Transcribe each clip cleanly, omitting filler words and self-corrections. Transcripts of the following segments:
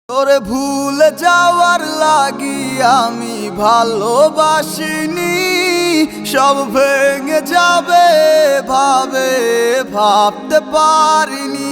তোরে ভুলে যাওয়ার লাগি আমি ভালোবাসিনি, সব ভেঙে যাবে ভাবতে পারিনি।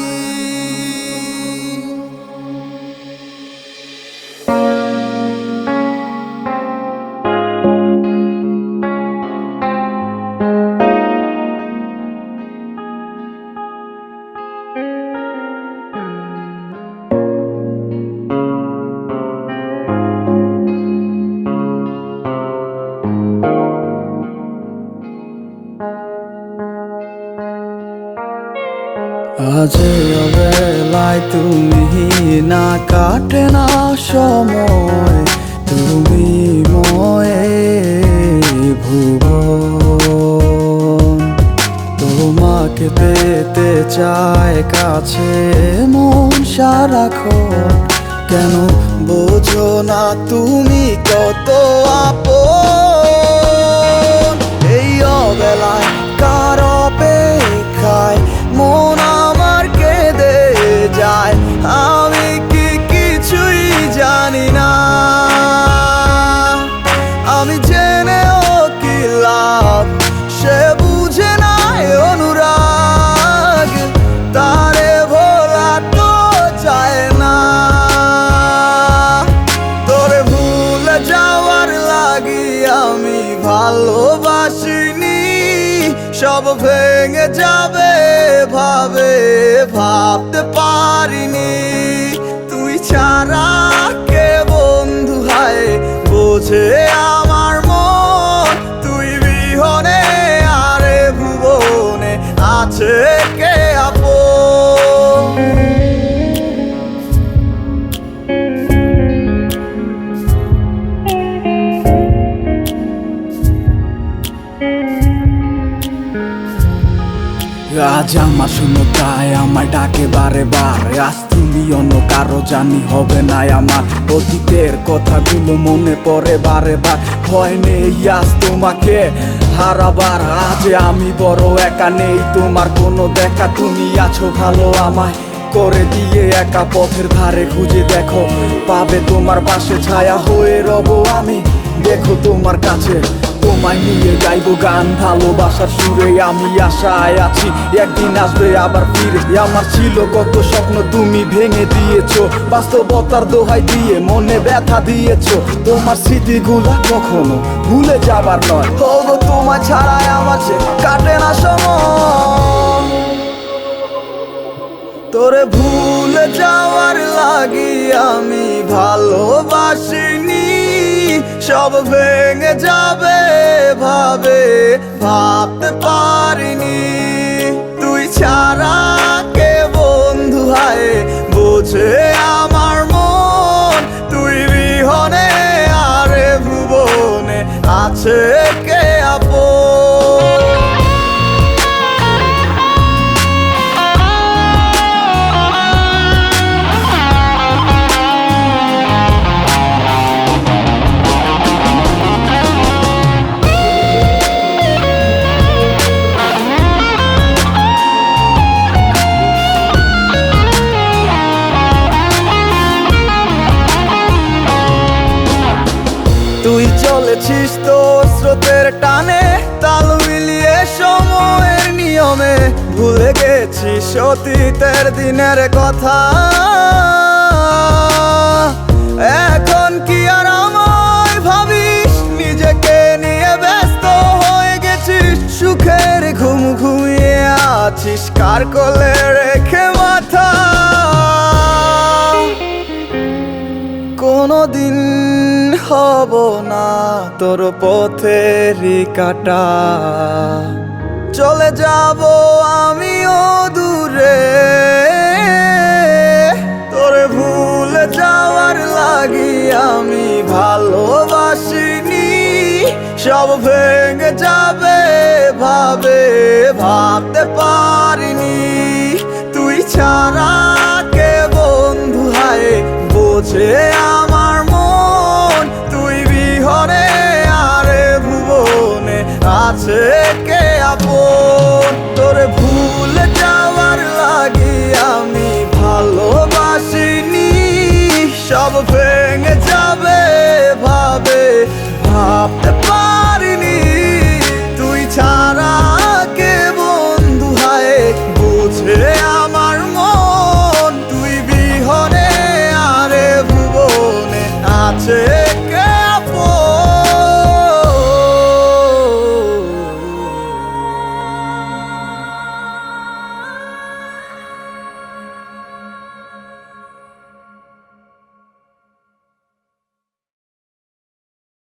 আজ অবেলায় তুমি না, কাটে না সময়, তুমি ময়ে ভুবন। তোমাকে পেতে চায় কাছে মন সারাক্ষণ, কেন বোঝো না তুমি কত আপন। এই অবেলায় কার অপেক্ষায় মন আমার কেঁদে যায়, আমি কি কিছুই জানি না। আমি জেনেও কি লাভ, সে বুঝে না অনুরাগ, তারে ভোলা তো চায় না। তোরে ভুলে যাওয়ার লাগি আমি ভালোবাসিনি, সব ভেঙে যাবে ভাবতে পারিনি। তুই ছাড়া কে বন্ধু হয় বোঝে আমার মন, তুই বিহনে আরে ভুবনে আছে কে আপন। আজ আমার শূন্যতায় আমায় ডাকে বারে বার, আজ তুমি অন্য কারো জানি হবে না আমার। অতীতের কথাগুলো মনে পড়ে বারে বার, ভয় নেই আজ তোমাকে হারাবার। আজ আমি বড় একা, নেই তোমার কোনো দেখা, তুমি আছো ভালো আমায় করে দিয়ে একা। পথের ধারে খুঁজে দেখো, পাবে তোমার পাশে ছায়া হয়ে রব আমি। দেখো তোমার কাছে তোমায় নিয়ে গাইবো গান, ভালোবাসার সুরে আমি আশায় আছি একদিন আসবে আবার ফিরে। আমার ছিল কত স্বপ্ন তুমি ভেঙে দিয়েছো, বাস্তবতার দোহাই দিয়ে মনে ব্যথা দিয়েছো। তোমার স্মৃতিগুলা কখনো ভুলে যাবার নয়, হবো তোমায় ছাড়াই আমার যে কাটে না সময়। তোরে ভুলে যাওয়ার লাগি আমি ভালোবাসিনি, সব ভেঙে যাবে ভাবতে পারিনি। তুই ছাড়া কে বন্ধু হয় বোঝে আমার মন, তুই বিহনে আরে ভুবনে আছে কে আপন। তুই চলেছিস তো স্রোতের টানে, তাল মিলিয়ে সময়ের নিয়মে, ভুলে গেছিস অতীতের দিনের কথা। এখন কি আর আমায় ভাবিস, নিজেকে নিয়ে ব্যস্ত হয়ে গেছিস, সুখের ঘুম ঘুমিয়ে আছিস কার কোলে রেখে মাথা। কোনদিন হব না তোর পথেরই কাটা, চলে যাব আমিও দূরে। তোরে ভুলে যাওয়ার লাগি আমি ভালোবাসিনি, সব ভেঙে যাবে ভাবতে পারি।